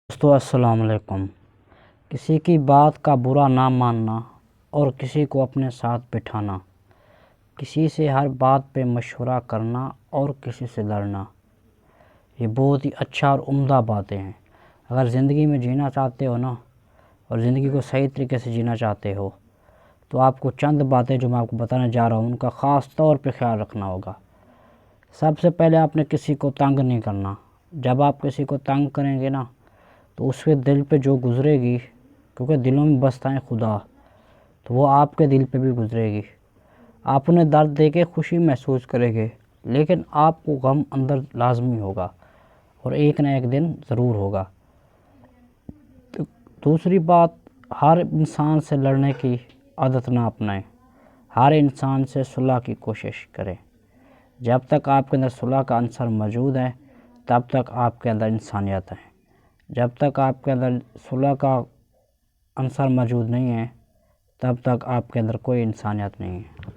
دوستو السلام علیکم۔ کسی کی بات کا برا نہ ماننا اور کسی کو اپنے ساتھ بٹھانا، کسی سے ہر بات پہ مشورہ کرنا اور کسی سے لڑنا، یہ بہت ہی اچھا اور عمدہ باتیں ہیں۔ اگر زندگی میں جینا چاہتے ہو نا، اور زندگی کو صحیح طریقے سے جینا چاہتے ہو، تو آپ کو چند باتیں جو میں آپ کو بتانے جا رہا ہوں ان کا خاص طور پہ خیال رکھنا ہوگا۔ سب سے پہلے آپ نے کسی کو تنگ نہیں کرنا۔ جب آپ کسی کو تنگ کریں گے نا تو اس کے دل پہ جو گزرے گی، کیونکہ دلوں میں بستا ہے خدا، تو وہ آپ کے دل پہ بھی گزرے گی۔ آپ انہیں درد دے کے خوشی محسوس کریں گے، لیکن آپ کو غم اندر لازمی ہوگا اور ایک نہ ایک دن ضرور ہوگا۔ دوسری بات، ہر انسان سے لڑنے کی عادت نہ اپنائیں۔ ہر انسان سے صلح کی کوشش کریں۔ جب تک آپ کے اندر صلح کا عنصر موجود ہے تب تک آپ کے اندر انسانیت ہے۔ جب تک آپ کے اندر صلح کا عنصر موجود نہیں ہے تب تک آپ کے اندر کوئی انسانیت نہیں ہے۔